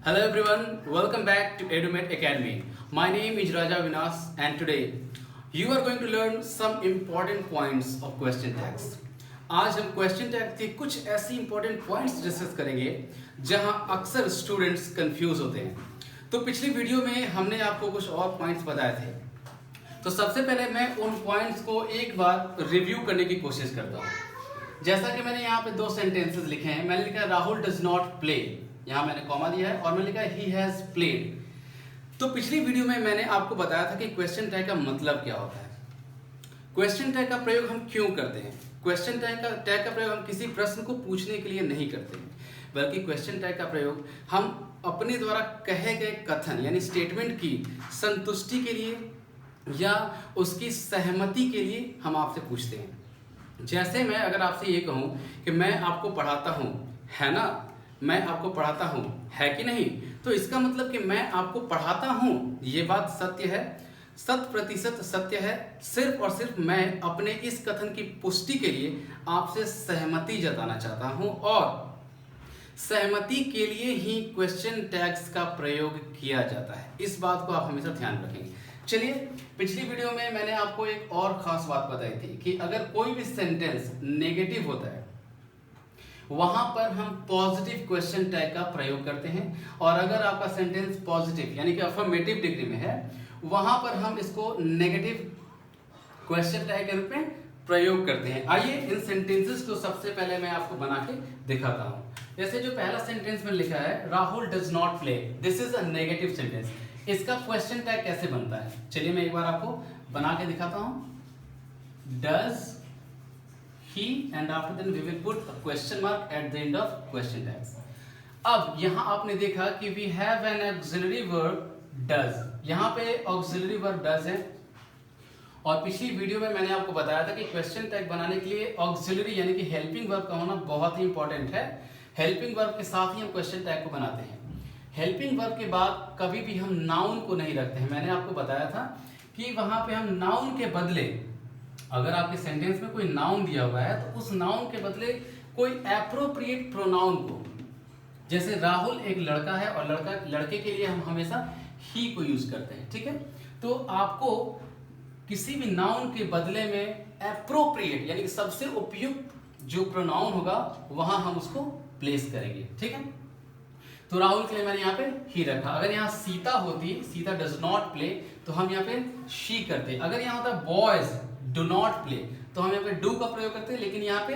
Hello everyone, welcome back to EduMed Academy. My name is Raja Vinas and today you are going to learn some important points of question tags. आज हम question tag के कुछ ऐसी important points discuss करेंगे जहां अक्सर students confuse होते हैं। तो पिछली वीडियो में हमने आपको कुछ और पॉइंट्स बताए थे, तो सबसे पहले मैं उन पॉइंट्स को एक बार रिव्यू करने की कोशिश करता हूँ। जैसा कि मैंने यहाँ पे दो सेंटेंसेस लिखे हैं, मैंने लिखा है राहुल डज नॉट प्ले, यहाँ मैंने कॉमा दिया है, और मैंने लिखा है ही हैज प्लेड। तो पिछली वीडियो में मैंने आपको बताया था कि क्वेश्चन टैग का मतलब क्या होता है, क्वेश्चन टैग का प्रयोग हम क्यों करते हैं। क्वेश्चन टैग का प्रयोग हम किसी प्रश्न को पूछने के लिए नहीं करते हैं, बल्कि क्वेश्चन टैग का प्रयोग हम अपने द्वारा कहे गए कथन यानी स्टेटमेंट की संतुष्टि के लिए या उसकी सहमति के लिए हम आपसे पूछते हैं। जैसे मैं अगर आपसे ये कहूँ कि मैं आपको पढ़ाता हूँ, है ना, मैं आपको पढ़ाता हूँ, है कि नहीं, तो इसका मतलब कि मैं आपको पढ़ाता हूँ ये बात सत्य है, 100% सत्य है। सिर्फ और सिर्फ मैं अपने इस कथन की पुष्टि के लिए आपसे सहमति जताना चाहता हूँ, और सहमति के लिए ही क्वेश्चन टैग्स का प्रयोग किया जाता है। इस बात को आप हमेशा ध्यान रखेंगे। चलिए, पिछली वीडियो में मैंने आपको एक और खास बात बताई थी कि अगर कोई भी सेंटेंस नेगेटिव होता है वहां पर हम पॉजिटिव क्वेश्चन टैग का प्रयोग करते हैं, और अगर आपका सेंटेंस पॉजिटिव यानी कि अफर्मेटिव डिग्री में है वहां पर हम इसको नेगेटिव क्वेश्चन टैग के रूप में प्रयोग करते हैं। आइए इन सेंटेंसेस को सबसे पहले मैं आपको बना के दिखाता हूं। जैसे जो पहला सेंटेंस में लिखा है Rahul does not play, this is a negative sentence. इसका क्वेश्चन टैग कैसे बनता है, चलिए मैं एक बार आपको बना के दिखाता हूं। Does he and after then we will put a question mark at the end of question tags. अब यहां आपने देखा कि we have an auxiliary verb does, यहां पे auxiliary verb does है, और पिछली वीडियो में मैंने आपको बताया था कि क्वेश्चन टैग बनाने के लिए auxiliary यानी कि हेल्पिंग वर्ब का होना बहुत ही इंपॉर्टेंट है। हेल्पिंग वर्ब के साथ ही हम क्वेश्चन टैग को बनाते हैं। हेल्पिंग वर्ब के बाद कभी भी हम नाउन को नहीं रखते हैं। मैंने आपको बताया था कि वहां पे हम नाउन के बदले, अगर आपके सेंटेंस में कोई नाउन दिया हुआ है तो उस नाउन के बदले कोई एप्रोप्रिएट प्रोनाउन को, जैसे राहुल एक लड़का है और लड़के के लिए हम हमेशा ही को यूज करते हैं, ठीक है। तो आपको किसी भी नाउन के बदले में एप्रोप्रिएट यानी कि सबसे उपयुक्त जो प्रोनाउन होगा वहां हम उसको प्लेस करेंगे, ठीक है। तो राहुल के लिए मैंने यहाँ पे ही रखा। अगर यहाँ सीता होती, सीता डज नॉट प्ले, तो हम यहाँ पे शी करते। अगर यहाँ होता बॉयज डू नॉट प्ले, तो हम यहाँ पे डू का प्रयोग करते हैं, लेकिन यहाँ पे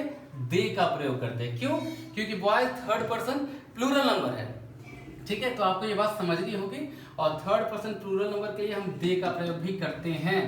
दे का प्रयोग करते हैं। क्यों? क्योंकि boys third person plural number है, ठीक है। तो आपको ये बात समझनी होगी, और थर्ड पर्सन प्लूरल नंबर के लिए हम दे का प्रयोग भी करते हैं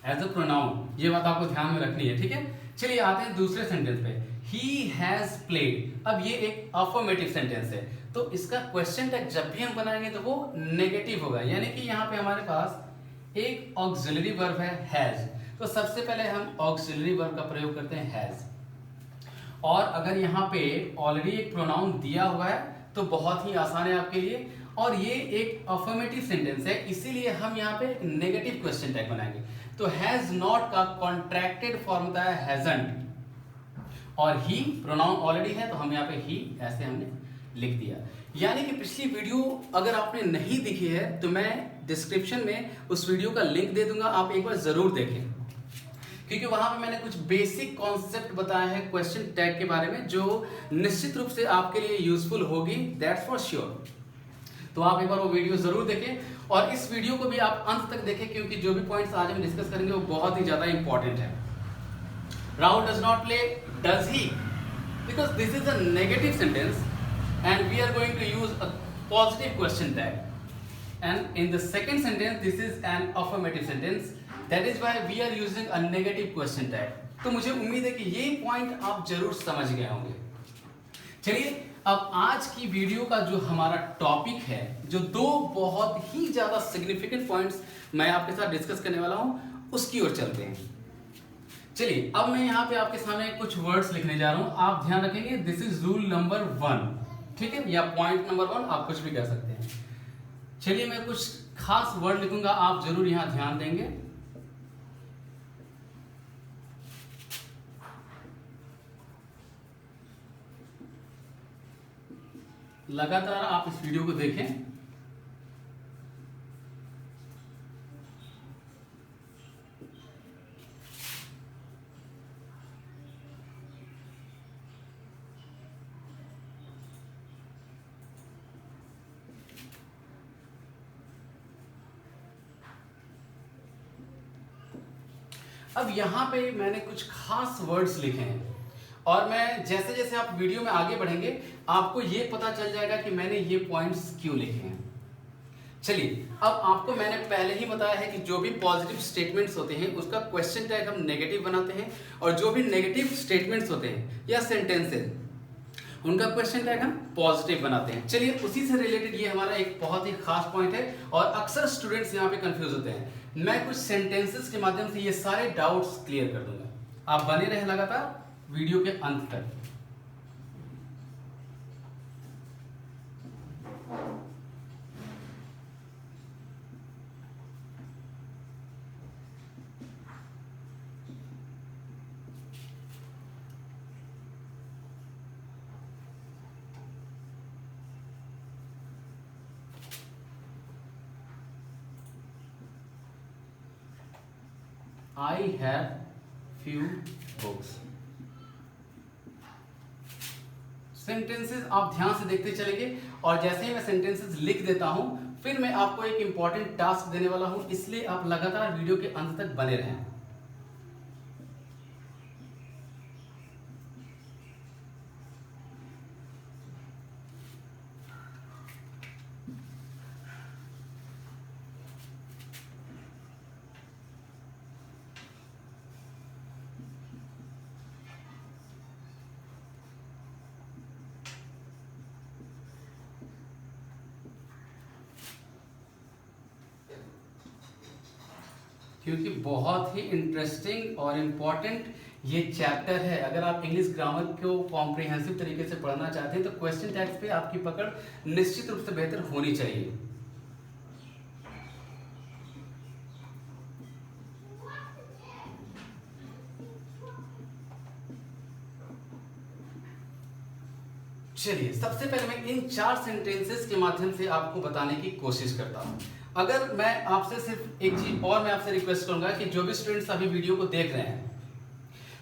एज अ प्रोनाउन। ये बात आपको ध्यान में रखनी है, ठीक है। चलिए आते हैं दूसरे सेंटेंस पे, ही हैज प्लेड। अब ये एक अफर्मेटिव सेंटेंस है, तो इसका क्वेश्चन टैग जब भी हम बनाएंगे तो वो नेगेटिव होगा, यानी कि यहाँ पे हमारे पास एक ऑक्सिलरी वर्ब है हैज, तो सबसे पहले हम ऑक्सिलरी वर्ब का प्रयोग करते हैं हैज। और अगर यहाँ पे ऑलरेडी एक प्रोनाउन दिया हुआ है तो बहुत ही आसान है आपके लिए, और ये एक अफर्मेटिव सेंटेंस है, इसीलिए हम यहाँ पे एक नेगेटिव क्वेश्चन टैग बनाएंगे। तो हैज नॉट का कॉन्ट्रैक्टेड फॉर्म होता है हैजंट, और ही प्रोनाउन ऑलरेडी है तो हम यहाँ पे ही ऐसे हमने लिख दिया। यानी कि पिछली वीडियो अगर आपने नहीं देखी है तो मैं डिस्क्रिप्शन में उस वीडियो का लिंक दे दूंगा, आप एक बार जरूर देखें, क्योंकि वहां पे मैंने कुछ बेसिक कॉन्सेप्ट बताया है क्वेश्चन टैग के बारे में जो निश्चित रूप से आपके लिए यूजफुल होगी, दैट्स फॉर श्योर। तो आप एक बार वो वीडियो जरूर देखें, और इस वीडियो को भी आप अंत तक देखें, क्योंकि जो भी पॉइंट्स आज हम डिस्कस करेंगे वो बहुत ही ज्यादा इंपॉर्टेंट है। Rahul does not play, does he, because this is a negative sentence and we are going to use a positive question tag, and in the second sentence this is an affirmative sentence, that is why we are using a negative question tag। तो मुझे उम्मीद है कि ये point आप जरूर समझ गए होंगे। चलिए अब आज की वीडियो का जो हमारा टॉपिक है, जो दो बहुत ही ज्यादा सिग्निफिकेंट पॉइंट्स मैं आपके साथ डिस्कस करने वाला हूं, उसकी ओर चलते हैं। चलिए अब मैं यहाँ पे आपके सामने कुछ वर्ड्स लिखने जा रहा हूं, आप ध्यान रखेंगे, दिस इज रूल नंबर 1, ठीक है, या पॉइंट नंबर 1, आप कुछ भी कह सकते हैं। चलिए मैं कुछ खास वर्ड लिखूंगा, आप जरूर यहां ध्यान देंगे। लगातार आप इस वीडियो को देखें। अब यहाँ पे मैंने कुछ खास वर्ड्स लिखे हैं और मैं जैसे जैसे आप वीडियो में आगे बढ़ेंगे आपको ये पता चल जाएगा कि मैंने ये पॉइंट्स क्यों लिखे हैं। चलिए, अब आपको मैंने पहले ही बताया है कि जो भी पॉजिटिव स्टेटमेंट्स होते हैं उसका क्वेश्चन टैग हम नेगेटिव बनाते हैं, और जो भी नेगेटिव स्टेटमेंट्स होते हैं या सेंटेंसेस उनका क्वेश्चन टैग हम पॉजिटिव बनाते हैं। चलिए, उसी से रिलेटेड ये हमारा एक बहुत ही खास पॉइंट है और अक्सर स्टूडेंट्स यहाँ पे कंफ्यूज होते हैं। मैं कुछ सेंटेंसेस के माध्यम से ये सारे डाउट्स क्लियर कर दूंगा। आप बने रहें लगातार वीडियो के अंत तक। I have few books। Sentences आप ध्यान से देखते चलेंगे और जैसे ही मैं सेंटेंसेस लिख देता हूं फिर मैं आपको एक इंपॉर्टेंट टास्क देने वाला हूं, इसलिए आप लगातार वीडियो के अंत तक बने रहें। क्योंकि बहुत ही इंटरेस्टिंग और इम्पॉर्टेंट ये चैप्टर है। अगर आप इंग्लिश ग्रामर को कॉम्प्रिहेंसिव तरीके से पढ़ना चाहते हैं तो क्वेश्चन टैग्स पे आपकी पकड़ निश्चित रूप से बेहतर होनी चाहिए। चलिए, सबसे पहले मैं इन 4 सेंटेंसेस के माध्यम से आपको बताने की कोशिश करता हूं। अगर मैं आपसे सिर्फ एक चीज और मैं आपसे रिक्वेस्ट करूंगा कि जो भी स्टूडेंट्स अभी वीडियो को देख रहे हैं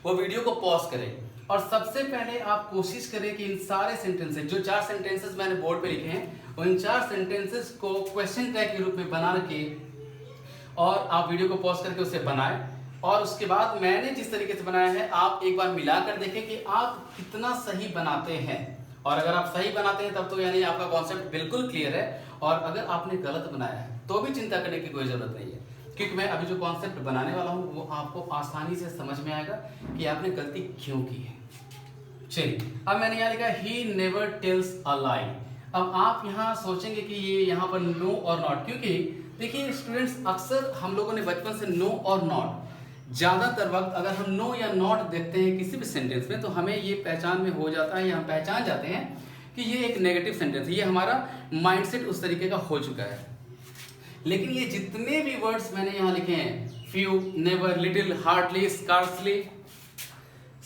वो वीडियो को पॉज करें और सबसे पहले आप कोशिश करें कि इन सारे सेंटेंसेस, जो 4 सेंटेंसेस मैंने बोर्ड पे लिखे हैं, उन 4 सेंटेंसेस को क्वेश्चन टैग के रूप में बना के और आप वीडियो को पॉज करके उसे बनाएं। और उसके बाद मैंने जिस तरीके से बनाया है आप एक बार मिलाकर देखें कि आप कितना सही बनाते हैं। और अगर आप सही बनाते हैं तब तो यानी आपका कॉन्सेप्ट बिल्कुल क्लियर है, और अगर आपने गलत बनाया है तो भी चिंता करने की कोई जरूरत नहीं है, क्योंकि मैं अभी जो कॉन्सेप्ट बनाने वाला हूं वो आपको आसानी से समझ में आएगा कि आपने गलती क्यों की है। चलिए, अब मैंने यहाँ लिखा ही नेवर टेल्स अ लाई। अब आप यहाँ सोचेंगे कि ये यहाँ पर नो और नॉट, क्योंकि देखिए स्टूडेंट्स, अक्सर हम लोगों ने बचपन से नो और नॉट, ज्यादातर वक्त अगर हम नो या नॉट देखते हैं किसी भी सेंटेंस में तो हमें ये पहचान में हो जाता है या हम पहचान जाते हैं कि ये एक नेगेटिव सेंटेंस है। ये हमारा माइंडसेट उस तरीके का हो चुका है। लेकिन ये जितने भी वर्ड्स मैंने यहाँ लिखे हैं, few, never, little, hardly, scarcely,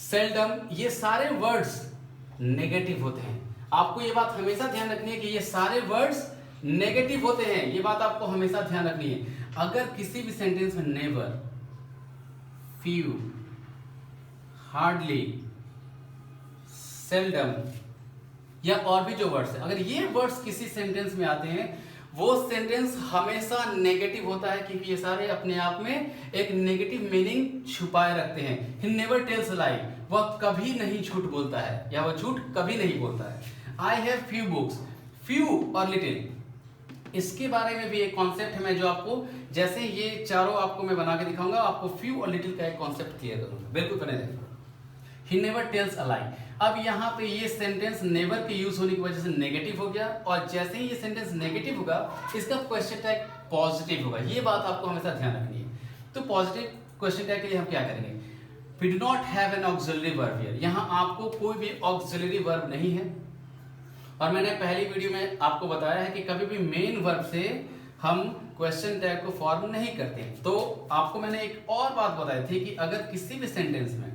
seldom, ये सारे वर्ड्स नेगेटिव होते हैं। आपको ये बात हमेशा ध्यान रखनी है कि ये सारे वर्ड्स नेगेटिव होते हैं। ये बात आपको हमेशा ध्यान रखनी है। अगर किसी भी सेंटेंस में नेवर, फ्यू, हार्डली, सेल्डम या और भी जो वर्ड्स हैं, अगर ये वर्ड्स किसी सेंटेंस में आते हैं वो सेंटेंस हमेशा नेगेटिव होता है, क्योंकि ये सारे अपने आप में एक नेगेटिव मीनिंग छुपाए रखते हैं। ही नेवर टेल्स लाई, वह कभी नहीं झूठ बोलता है या वह झूठ कभी नहीं बोलता है। I have few books, few और लिटिल, इसके बारे में भी एक कॉन्सेप्ट है मैं जो आपको जैसे ये चारों आपको मैं बना के दिखाऊंगा आपको फ्यू और लिटिल का एक कॉन्सेप्ट क्लियर करूंगा। बिल्कुल बने रहिए। ही नेवर टेल्स अ लाई, अब यहाँ पे ये सेंटेंस नेवर के यूज होने की वजह से नेगेटिव हो गया, और जैसे ही ये सेंटेंस नेगेटिव होगा इसका क्वेश्चन टैग पॉजिटिव होगा। ये बात आपको हमेशा ध्यान रखनी है। तो पॉजिटिव क्वेश्चन टैग के लिए हम क्या करेंगे, we do not have an auxiliary verb here, यहाँ आपको कोई भी ऑक्सिलरी वर्ब नहीं है। और मैंने पहली वीडियो में आपको बताया है कि कभी भी मेन वर्ब से हम क्वेश्चन टैग को फॉर्म नहीं करते। तो आपको मैंने एक और बात बताई थी कि अगर किसी भी सेंटेंस में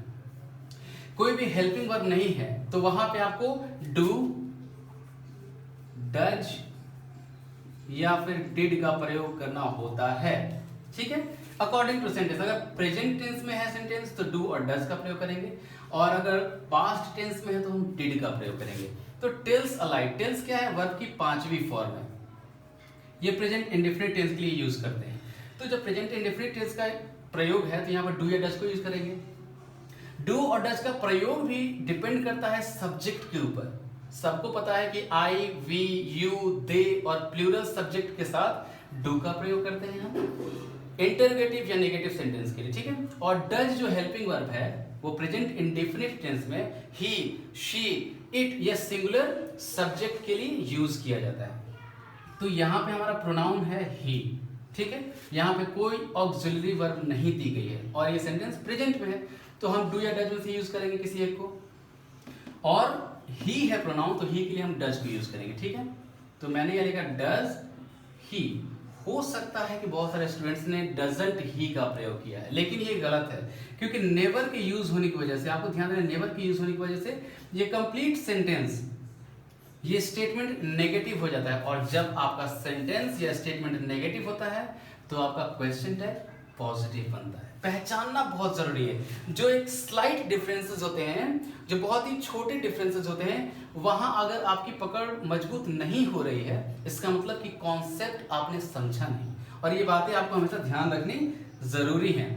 कोई भी हेल्पिंग वर्ब नहीं है तो वहां पे आपको डू, डज या फिर डिड का प्रयोग करना होता है। ठीक है, अकॉर्डिंग टू सेंटेंस। अगर प्रेजेंट टेंस में है सेंटेंस तो डू और डज का प्रयोग करेंगे, और अगर पास्ट टेंस में है तो हम डिड का प्रयोग करेंगे। तो टेल्स अलाई, टेल्स क्या है, वर्ब की पांचवी फॉर्म है। ये प्रेजेंट इंडेफिनिट टेंस के लिए यूज करते हैं। तो जब प्रेजेंट इंडेफिनिट टेंस का प्रयोग है तो यहाँ पर डू या डज को यूज करेंगे। डू और डज का प्रयोग भी डिपेंड करता है सब्जेक्ट के ऊपर। सबको पता है कि आई, वी, यू, दे और प्लूरल सब्जेक्ट के साथ डू का प्रयोग करते हैं हम इंटरोगेटिव या नेगेटिव सेंटेंस के लिए। ठीक है, और डज जो हेल्पिंग वर्ब है वो प्रेजेंट इंडेफिनिट टेंस में ही, शी, इट या सिंगुलर सब्जेक्ट के लिए यूज किया जाता है। तो यहाँ पे हमारा प्रोनाउन है ही। ठीक है, यहाँ पे कोई ऑक्सिलरी वर्ब नहीं दी गई है और ये सेंटेंस प्रेजेंट में है, तो हम डू या डज में से यूज करेंगे किसी एक को। और ही है प्रोनाउन, तो ही के लिए हम डज को यूज करेंगे। ठीक है, तो मैंने यह लिखा डज ही। हो सकता है कि बहुत सारे स्टूडेंट्स ने डजंट ही का प्रयोग किया है, लेकिन ये गलत है, क्योंकि नेवर के यूज होने की वजह से, आपको ध्यान देना, नेवर के यूज होने की वजह से ये कंप्लीट सेंटेंस, ये स्टेटमेंट नेगेटिव हो जाता है। और जब आपका सेंटेंस या स्टेटमेंट नेगेटिव होता है तो आपका क्वेश्चन टैग पॉजिटिव बनता है। पहचानना बहुत जरूरी है। जो एक स्लाइट डिफरेंसेस होते हैं, जो बहुत ही छोटे डिफरेंसेस होते हैं, वहां अगर आपकी पकड़ मजबूत नहीं हो रही है, इसका मतलब कि कॉन्सेप्ट आपने समझा नहीं, और ये बातें आपको हमेशा ध्यान रखनी जरूरी है।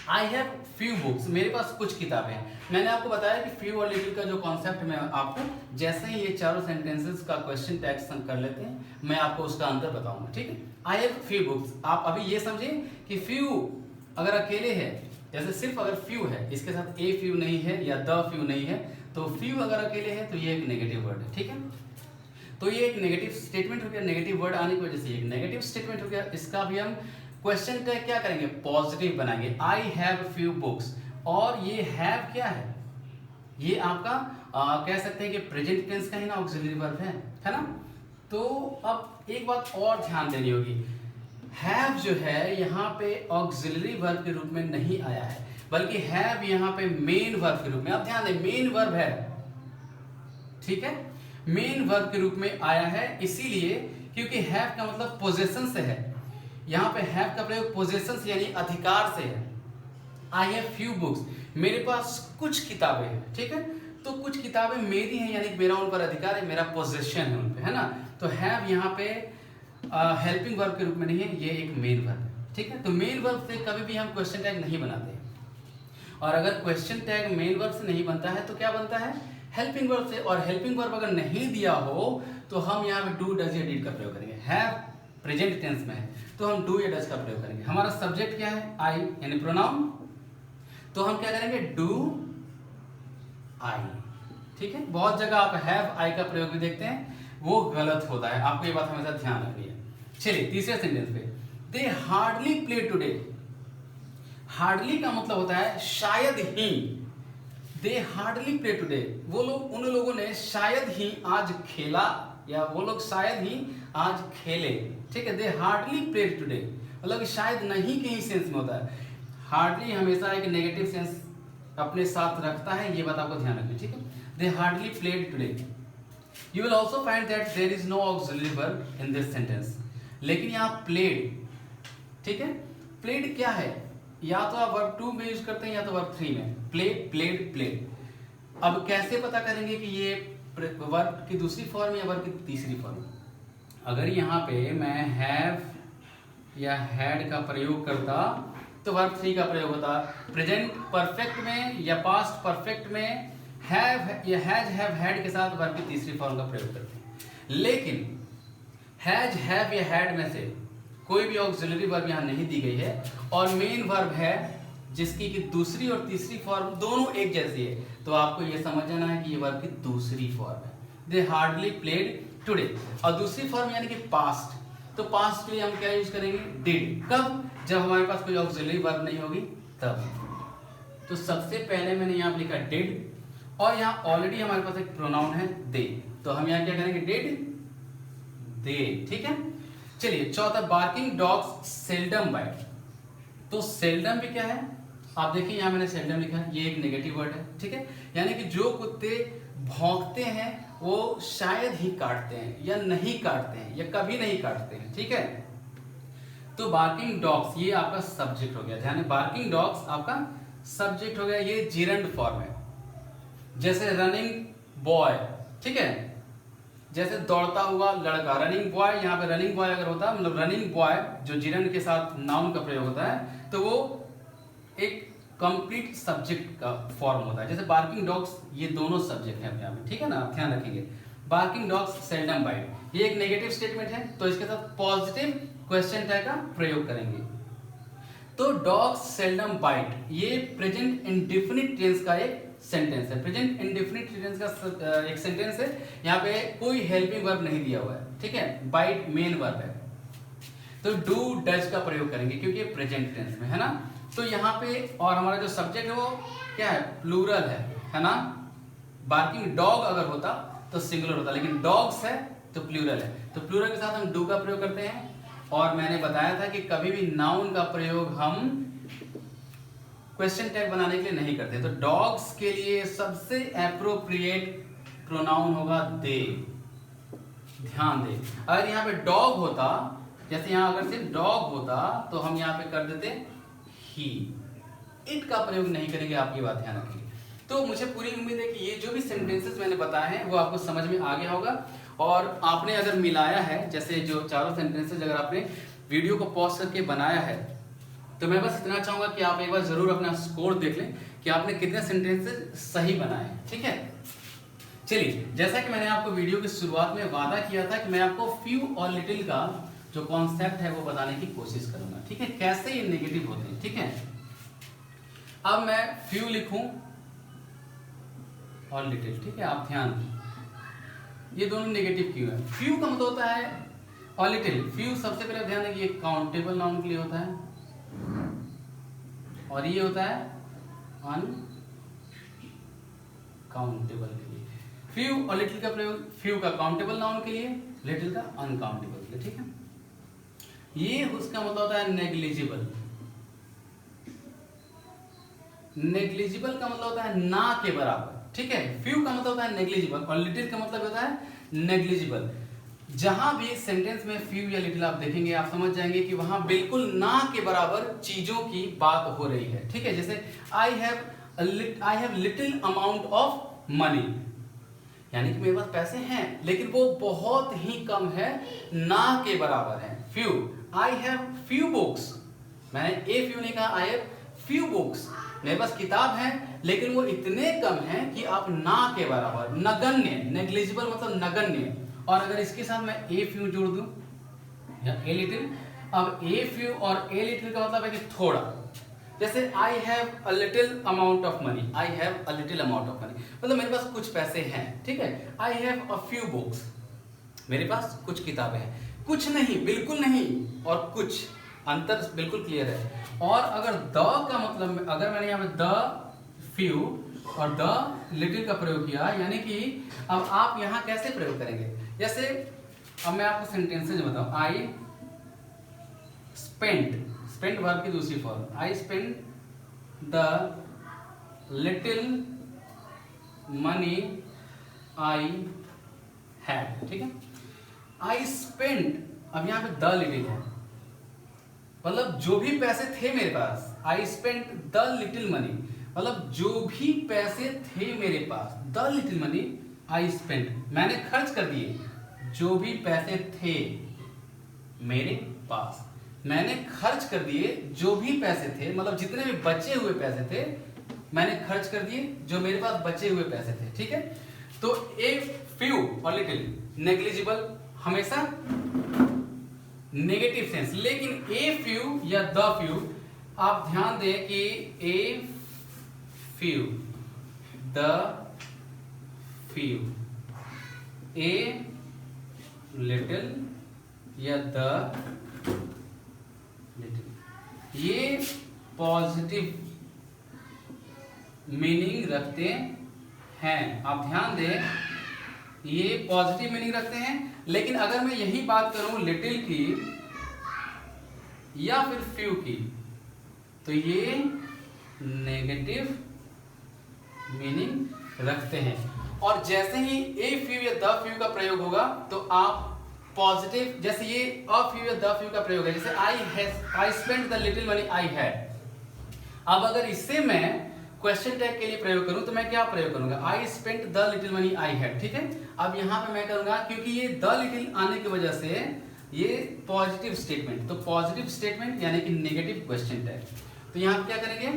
आई हैव फ्यू बुक्स, मेरे पास कुछ किताबें हैं। मैंने आपको बताया कि फ्यू और लिटिल का जो कॉन्सेप्ट मैं आपको, जैसे ही ये चारों सेंटेंसेस का क्वेश्चन टैग कर लेते हैं, मैं आपको उसका आंसर बताऊंगा। ठीक है, आई हैव फ्यू बुक्स। आप अभी ये समझे कि फ्यू अगर अकेले है, जैसे सिर्फ अगर फ्यू है, इसके साथ ए फ्यू नहीं है या द फ्यू नहीं है, तो फ्यू अगर अकेले है तो ये एक नेगेटिव वर्ड है। ठीक है, तो ये एक नेगेटिव स्टेटमेंट हो गया, नेगेटिव वर्ड आने की वजह से एक नेगेटिव स्टेटमेंट हो गया। इसका भी हम क्वेश्चन टैग क्या करेंगे, पॉजिटिव बनाएंगे। आई हैव फ्यू बुक्स, और ये हैव क्या है, ये आपका कह सकते हैं कि प्रेजेंट टेंस का ही ना ऑक्सिलरी वर्ब है ना। तो अब एक बात और ध्यान देनी होगी, हैव जो है यहाँ पे ऑक्सिलरी वर्ब के रूप में नहीं आया है, बल्कि हैव यहाँ पे मेन वर्ब के रूप में। आप ध्यान दें, मेन वर्ब है। ठीक है, मेन वर्ब के रूप में आया है, इसीलिए क्योंकि हैव का मतलब पोजेशन से है। यहाँ पे हैव का प्रयोग पोजेशन से यानी अधिकार से है। आई हैव फ्यू बुक्स, मेरे पास कुछ किताबें हैं। ठीक है, तो कुछ किताबें मेरी हैं, यानी मेरा उन पर अधिकार है, मेरा पोजेशन है उन पे, है ना। तो हैव यहाँ पे हेल्पिंग वर्ब के रूप में नहीं है, ये एक मेन वर्ब है। ठीक है, तो मेन वर्ब से कभी भी हम क्वेश्चन टैग नहीं बनाते, और अगर क्वेश्चन टैग मेन वर्ब से नहीं बनता है तो क्या बनता है, हेल्पिंग वर्ब से। और हेल्पिंग वर्ब अगर नहीं दिया हो तो हम यहाँ पे डू, डज या डिड का प्रयोग करेंगे। हैव प्रेजेंट टेंस में है तो हम डू या डज का प्रयोग करेंगे। हमारा सब्जेक्ट क्या है, आई यानी प्रोनाउन, तो हम क्या करेंगे, डू आई। ठीक है, बहुत जगह आप हैव आई का प्रयोग भी देखते हैं, वो गलत होता है, आपको ये बात हमेशा ध्यान रखनी है। चलिए तीसरे सेंटेंस पे, दे हार्डली प्ले टुडे। हार्डली का मतलब होता है शायद ही। दे हार्डली प्ले टुडे, वो लोग, उन लोगों ने शायद ही आज खेला, या वो लोग शायद ही आज खेले। ठीक है, दे हार्डली प्ले टुडे, मतलब शायद नहीं के ही सेंस में होता है। हार्डली हमेशा एक नेगेटिव सेंस अपने साथ रखता है, ये बात आपको ध्यान रखनी। ठीक है, they hardly played today. You will also find that there is no auxiliary verb in this sentence. लेकिन यहाँ प्लेड, ठीक है, प्लेड क्या है, या तो आप वर्ब 2 में यूज करते हैं या तो वर्ब 3 में। Play, played, played. अब कैसे पता करेंगे कि ये वर्ब की दूसरी फॉर्म या वर्ब की तीसरी फॉर्म। अगर यहाँ पे मैं हैव या हैड का प्रयोग करता तो वर्ब 3 का प्रयोग होता। प्रेजेंट परफेक्ट में या पास्ट परफेक्ट में हैव या हैज, हैव, हैड के साथ वर्ब की तीसरी फॉर्म का प्रयोग करते हैं। लेकिन हैज, हैव या हैड में से कोई भी ऑक्सिलरी वर्ब यहाँ नहीं दी गई है, और मेन वर्ब है जिसकी कि दूसरी और तीसरी फॉर्म दोनों एक जैसी है, तो आपको ये समझ जाना है कि ये वर्ब की दूसरी फॉर्म है। They hardly played today. और दूसरी फॉर्म यानी कि पास्ट, तो पास्ट के लिए हम क्या यूज करेंगे, डिड। कब, जब हमारे पास कोई ऑक्सिलरी वर्ब नहीं होगी तब। तो सबसे पहले मैंने यहाँ लिखा डिड, और यहाँ ऑलरेडी हमारे पास एक प्रोनाउन है दे, तो हम यहाँ क्या करेंगे, डिड, दे। ठीक है, चलिए चौथा, बार्किंग डॉग्स सेल्डम बाइट। तो सेल्डम भी क्या है, आप देखिए यहाँ मैंने सेल्डम लिखा है, ये एक नेगेटिव वर्ड है। ठीक है, यानी कि जो कुत्ते भौंकते हैं वो शायद ही काटते हैं या नहीं काटते हैं या कभी नहीं काटते हैं, ठीक है। तो बार्किंग डॉग्स ये आपका सब्जेक्ट हो गया, ध्यान, बार्किंग डॉग्स आपका सब्जेक्ट हो गया, ये जिरंड फॉर्म है। जैसे रनिंग बॉय, ठीक है, जैसे दौड़ता हुआ लड़का, रनिंग बॉय, यहाँ पे रनिंग बॉय अगर होता, मतलब रनिंग बॉय जो जिरंड के साथ नाउन का प्रयोग होता है, तो वो एक कंप्लीट सब्जेक्ट का फॉर्म होता है। जैसे बार्किंग डॉग्स, ये दोनों सब्जेक्ट हैं यहाँ पे, ठीक है ना, आप ध्यान रखेंगे। बार्किंग डॉग्स सेल्डम बाइट, ये एक नेगेटिव स्टेटमेंट है, तो इसके साथ पॉजिटिव क्वेश्चन टैग का प्रयोग करेंगे। तो डॉग्स सेल्डम बाइट, ये प्रेजेंट इंडेफिनिट टेंस का एक सेंटेंस है। प्रेजेंट इंडेफिनिट टेंस का एक सेंटेंस है, यहाँ पे कोई हेल्पिंग वर्ब नहीं दिया हुआ है, ठीक है, बाइट मेन वर्ब है। तो डू डज का प्रयोग करेंगे क्योंकि ये प्रेजेंट टेंस में है ना। तो यहाँ पे और हमारा जो सब्जेक्ट है वो क्या है, प्लूरल है ना। बार्किंग डॉग अगर होता तो सिंगुलर होता, लेकिन डॉग्स है तो प्लूरल है, तो प्लूरल के साथ हम डू का प्रयोग करते हैं। और मैंने बताया था कि कभी भी नाउन का प्रयोग हम क्वेश्चन टैग बनाने के लिए नहीं करते। तो डॉग्स के लिए सबसे एप्रोप्रिएट प्रोनाउन होगा दे, ध्यान दे। अगर यहाँ पे डॉग होता, जैसे यहाँ अगर सिर्फ डॉग होता तो हम यहाँ पे कर देते ही, इट का प्रयोग नहीं करेंगे, आपकी बात ध्यान रखिए। तो मुझे पूरी उम्मीद है कि ये जो भी सेंटेंसेस मैंने बताए हैं वो आपको समझ में आ गया होगा। और आपने अगर मिलाया है, जैसे जो चारों सेंटेंसेस अगर आपने वीडियो को पॉज करके बनाया है, तो मैं बस इतना चाहूंगा कि आप एक बार जरूर अपना स्कोर देख लें कि आपने कितने सेंटेंसेस सही बनाए, ठीक है। चलिए, जैसा कि मैंने आपको वीडियो की शुरुआत में वादा किया था कि मैं आपको फ्यू और लिटिल का जो कॉन्सेप्ट है वो बताने की कोशिश करूंगा, ठीक है, कैसे ये नेगेटिव होते हैं, ठीक है। अब मैं फ्यू लिखूं और लिटिल, ठीक है, आप ध्यान दें, ये दोनों नेगेटिव क्यों है। फ्यू का मतलब होता है और लिटिल, फ्यू सबसे पहले ध्यान दें, ये काउंटेबल नाउन के लिए होता है और ये होता है अनकाउंटेबल के लिए। फ्यू और लिटिल का प्रयोग, फ्यू का काउंटेबल नाउन के लिए, लिटिल का अनकाउंटेबल के लिए, ठीक है। ये उसका मतलब होता है नेग्लिजिबल, नेग्लिजिबल का मतलब होता है ना के बराबर, ठीक है। फ्यू का मतलब होता है नेग्लिजिबल और लिटिल का मतलब होता है नेग्लिजिबल। जहां भी सेंटेंस में फ्यू या लिटिल आप देखेंगे, आप समझ जाएंगे कि वहां बिल्कुल ना के बराबर चीजों की बात हो रही है, ठीक है। जैसे I have little amount of money, यानी कि मेरे पास पैसे हैं लेकिन वो बहुत ही कम है, ना के बराबर है। Few, I have few books, मैंने ए फ्यू नहीं कहा, आई हैव फ्यू बुक्स, मेरे पास किताब है लेकिन वो इतने कम हैं कि आप ना के बराबर, नगण्य, नेग्लिजिबल मतलब नगण्य। और अगर इसके साथ मैं ए फ्यू जोड़ दूं या ए लिटिल, अब ए फ्यू और ए लिटिल का मतलब है कि थोड़ा। जैसे I have a little amount of money, I have a little amount of money मतलब मेरे पास कुछ पैसे हैं, ठीक है। I have a few books, मेरे पास कुछ किताबें हैं, कुछ नहीं, बिल्कुल नहीं, और कुछ, अंतर बिल्कुल क्लियर है। और अगर द का मतलब, अगर मैंने यहाँ पे द फ्यू और द लिटिल का प्रयोग किया, यानी कि अब आप यहाँ कैसे प्रयोग करेंगे। जैसे अब मैं आपको सेंटेंसेस बताऊं, आई स्पेंट, स्पेंट वर्ब की दूसरी form, I spent the little money I had, ठीक है। आई स्पेंट, अब यहाँ पे द लिटिल है, मतलब जो भी पैसे थे मेरे पास, I spent the little money मतलब जो भी पैसे थे मेरे पास, the little money I spent, मैंने खर्च कर दिए, जो भी पैसे थे मेरे पास, मैंने खर्च कर दिए जो भी पैसे थे, मतलब जितने भी बचे हुए पैसे थे मैंने खर्च कर दिए, जो मेरे पास बचे हुए पैसे थे, ठीक है। तो ए फ्यू और लिटिल नेग्लिजिबल, हमेशा नेगेटिव सेंस, लेकिन ए फ्यू या द फ्यू, आप ध्यान दें कि a few, the few, a little या द लिटिल, ये पॉजिटिव मीनिंग रखते हैं, आप ध्यान दें, ये पॉजिटिव मीनिंग रखते हैं। लेकिन अगर मैं यही बात करूं लिटिल की या फिर फ्यू की, तो ये नेगेटिव मीनिंग रखते हैं। और जैसे ही ए फ्यू या द फ्यू का प्रयोग होगा तो आप पॉजिटिव, जैसे ये अ फ्यू या द फ्यू का प्रयोग है, जैसे आई spent the little money I had. अब अगर इससे मैं क्वेश्चन टैग के लिए प्रयोग करूं तो मैं क्या प्रयोग करूंगा, आई spent the little money I had, ठीक है। अब यहां पे मैं करूंगा, क्योंकि ये द लिटिल आने की वजह से ये पॉजिटिव स्टेटमेंट, तो पॉजिटिव स्टेटमेंट यानी कि नेगेटिव क्वेश्चन टैग, तो यहां पे क्या करेंगे,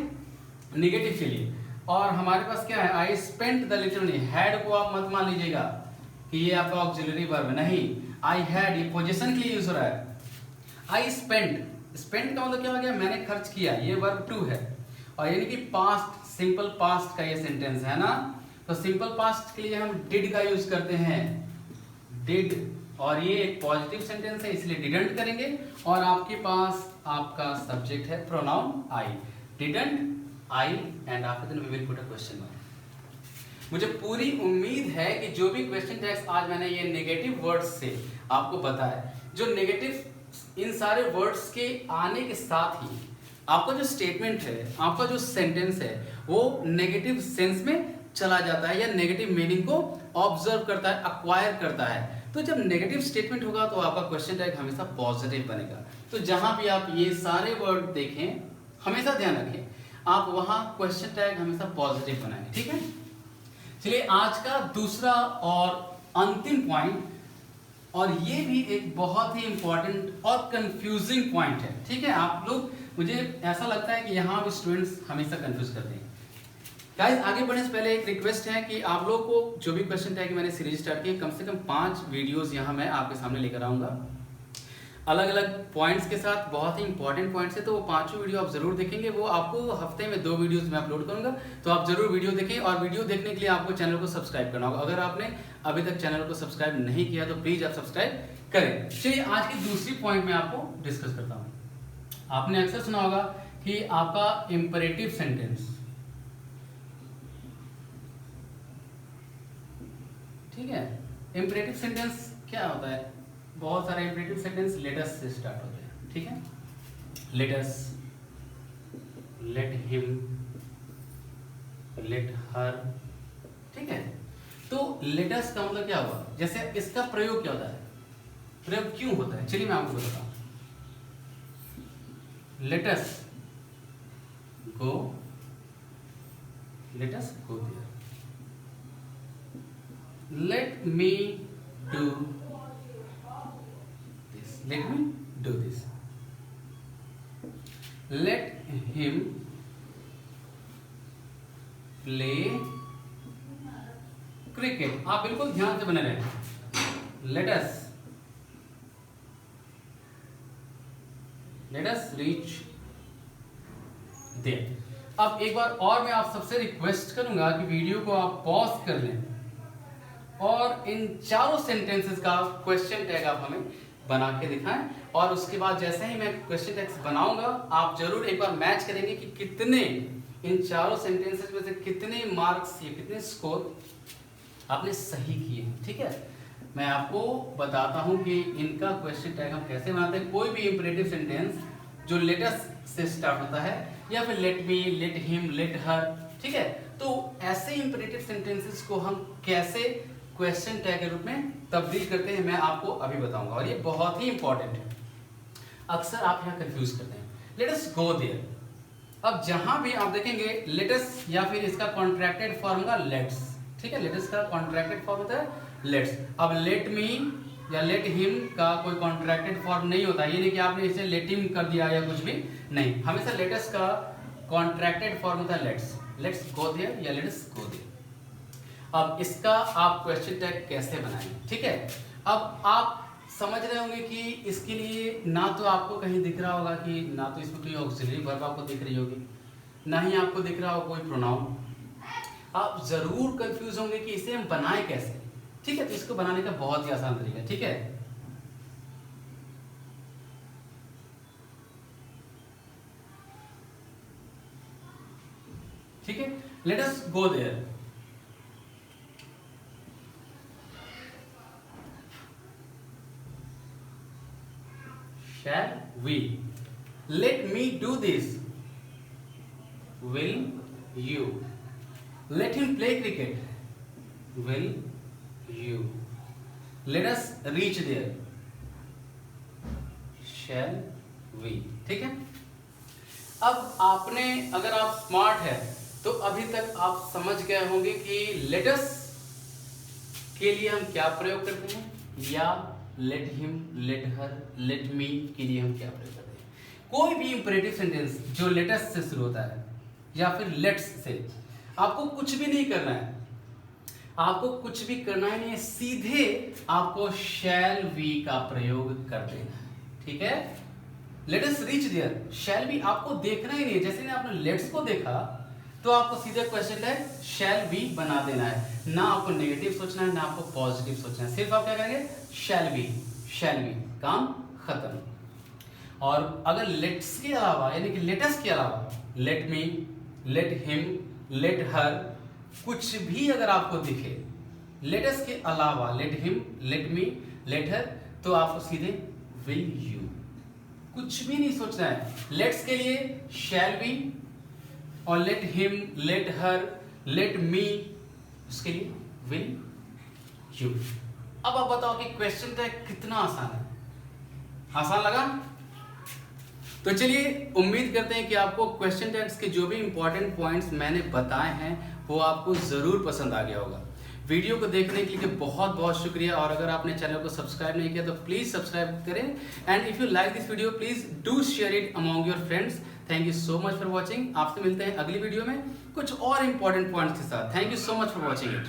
नेगेटिव के लिए। और हमारे पास क्या है, आई spent the little money, had को आप मत मान लीजिएगा कि ये आपका ऑक्सिलरी वर्ब नहीं, आई हैड ये पोजीशन के लिए यूज हो रहा है। आई स्पेंट, स्पेंट का मतलब क्या हो गया, मैंने खर्च किया, ये वर्ब टू है, और यानी कि पास्ट, सिंपल पास्ट का ये सेंटेंस है ना, तो सिंपल पास्ट के लिए हम डिड का यूज करते हैं, डिड, और ये एक पॉजिटिव सेंटेंस है इसलिए डिडंट करेंगे। और आपके पास आपका सब्जेक्ट है pronoun I, didn't I, and after that we will put a question mark. मुझे पूरी उम्मीद है कि जो भी क्वेश्चन टैग्स आज मैंने ये नेगेटिव वर्ड्स से आपको बताया, जो नेगेटिव इन सारे वर्ड्स के आने के साथ ही आपका जो स्टेटमेंट है, आपका जो सेंटेंस है, वो नेगेटिव सेंस में चला जाता है या नेगेटिव मीनिंग को ऑब्जर्व करता है, अक्वायर करता है। तो जब नेगेटिव स्टेटमेंट होगा तो आपका क्वेश्चन टैग हमेशा पॉजिटिव बनेगा। तो जहां भी आप ये सारे वर्ड देखें, हमेशा ध्यान रखें आप वहां क्वेश्चन टैग हमेशा पॉजिटिव बनाएंगे, ठीक है। चलिए आज का दूसरा और अंतिम पॉइंट, और ये भी एक बहुत ही इंपॉर्टेंट और कंफ्यूजिंग पॉइंट है, ठीक है। आप लोग, मुझे ऐसा लगता है कि यहाँ भी स्टूडेंट्स हमेशा कंफ्यूज करते हैं। गाइस आगे बढ़ने से पहले एक रिक्वेस्ट है कि आप लोगों को जो भी क्वेश्चन टैग मैंने सीरीज स्टार्ट की, कम से कम 5 वीडियोस यहाँ मैं आपके सामने लेकर आऊंगा अलग अलग पॉइंट्स के साथ, बहुत ही इंपॉर्टेंट पॉइंट्स है। तो वो 5 वीडियो आप जरूर देखेंगे, वो आपको हफ्ते में 2 वीडियोस में अपलोड करूंगा, तो आप जरूर वीडियो देखें। और वीडियो देखने के लिए आपको चैनल को सब्सक्राइब करना होगा, अगर आपने अभी तक चैनल को सब्सक्राइब नहीं किया तो प्लीज आप सब्सक्राइब करें। चलिए आज की दूसरी पॉइंट में आपको डिस्कस करता हूँ। आपने अक्सर सुना होगा कि आपका इंपरेटिव सेंटेंस, ठीक है, इंपरेटिव सेंटेंस क्या होता है, बहुत सारे इंपरेटिव सेंटेंस लेटस से स्टार्ट होते हैं, ठीक है। Let's, let him, let her, ठीक है। तो लेटस का मतलब क्या हुआ, जैसे इसका प्रयोग क्या होता है, प्रयोग क्यों होता है, चलिए मैं आपको बताता हूं। Let's go, let's go there, let me do this, let me do this, let him play cricket। आप बिल्कुल ध्यान से बने रहे। let us reach there। अब एक बार और मैं आप सबसे रिक्वेस्ट करूंगा कि वीडियो को आप पॉज कर लें और इन चारों सेंटेंसेस का क्वेश्चन टैग आप हमें बना के दिखाएं, और उसके बाद जैसे ही मैं क्वेश्चन टैग बनाऊंगा आप जरूर एक बार मैच करेंगे कि कितने इन चारों सेंटेंसेस में से कितने मार्क्स या कितने स्कोर आपने सही किए, ठीक है। मैं आपको बताता हूं कि इनका क्वेश्चन टैग हम कैसे बनाते हैं। कोई भी इंपरेटिव सेंटेंस जो लेटस से स्टार्ट होता है या फिर let me, late him, let her, ठीक है, तो ऐसे इंपरेटिव सेंटेंसेस को हम कैसे क्वेश्चन टैग के रूप में तब्दील करते हैं मैं आपको अभी बताऊंगा, और ये बहुत ही इंपॉर्टेंट है। अक्सर आप यहाँ कंफ्यूज करते हैं। लेट अस गो देयर, अब जहां भी आप देखेंगे लेटस या फिर इसका कॉन्ट्रैक्टेड फॉर्म होगा लेट्स, ठीक है। लेटस का कॉन्ट्रैक्टेड फॉर्म होता है लेट्स। अब लेट मी या लेट हिम का कोई कॉन्ट्रैक्टेड फॉर्म नहीं होता, ये नहीं कि आपने इसे लेट हिम कर दिया या कुछ भी नहीं, हमेशा लेटस का कॉन्ट्रैक्टेड फॉर्म होता है लेट्स, लेट्स गो देयर या लेट्स गो देयर। अब इसका आप क्वेश्चन टैग कैसे बनाएंगे, ठीक है। अब आप समझ रहे होंगे कि इसके लिए ना तो आपको कहीं दिख रहा होगा कि ना तो इसमें कोई ऑक्सिलरी वर्ब आपको दिख रही होगी, ना ही आपको दिख रहा होगा कोई प्रोनाउन। आप जरूर कंफ्यूज होंगे कि इसे हम बनाएं कैसे, ठीक है। तो इसको बनाने का बहुत ही आसान तरीका है, ठीक है। ठीक है, let us go there. Shall we? Let me do this. Will you? Let him play cricket. will you, let us reach there, shall we। ठीक है, अब आपने, अगर आप स्मार्ट है तो अभी तक आप समझ गए होंगे कि लेट अस के लिए हम क्या प्रयोग करते हैं, या लेट हिम, लेट हर, लेट मी के लिए हम क्या प्रयोग करते हैं। कोई भी इंपरेटिव सेंटेंस जो लेट अस से शुरू होता है या फिर लेट्स से, आपको कुछ भी नहीं करना है, आपको कुछ भी करना ही नहीं है, सीधे आपको शैल वी का प्रयोग कर देना है। ठीक है, let us reach there, shall we आपको देखना ही नहीं है। जैसे ना आपने लेट्स को देखा तो आपको सीधे क्वेश्चन टैग शैल वी बना देना है, ना आपको नेगेटिव सोचना है ना आपको पॉजिटिव सोचना है, सिर्फ आप क्या करेंगे, शैल वी, काम खत्म। और अगर लेट्स के अलावा यानी कि लेटस के अलावा let me, late him, let हर, कुछ भी अगर आपको दिखे लेटस के अलावा, late him, let me, let her, तो आपको सीधे विल यू, कुछ भी नहीं सोचना है। लेट्स के लिए शैल वी, और लेट हिम, लेट हर, लेट मी, उसके लिए विल यू। अब आप बताओ कि क्वेश्चन टैग कितना आसान है, आसान लगा? तो चलिए, उम्मीद करते हैं कि आपको क्वेश्चन टैग्स के जो भी इंपॉर्टेंट पॉइंट्स मैंने बताए हैं वो आपको जरूर पसंद आ गया होगा। वीडियो को देखने के लिए बहुत बहुत शुक्रिया, और अगर आपने चैनल को सब्सक्राइब नहीं किया तो प्लीज सब्सक्राइब करें, and if you like this video please do share it among your friends. Thank you so much for watching. आपसे मिलते हैं अगली वीडियो में कुछ और इंपॉर्टेंट पॉइंट्स के साथ। Thank you so much for watching it.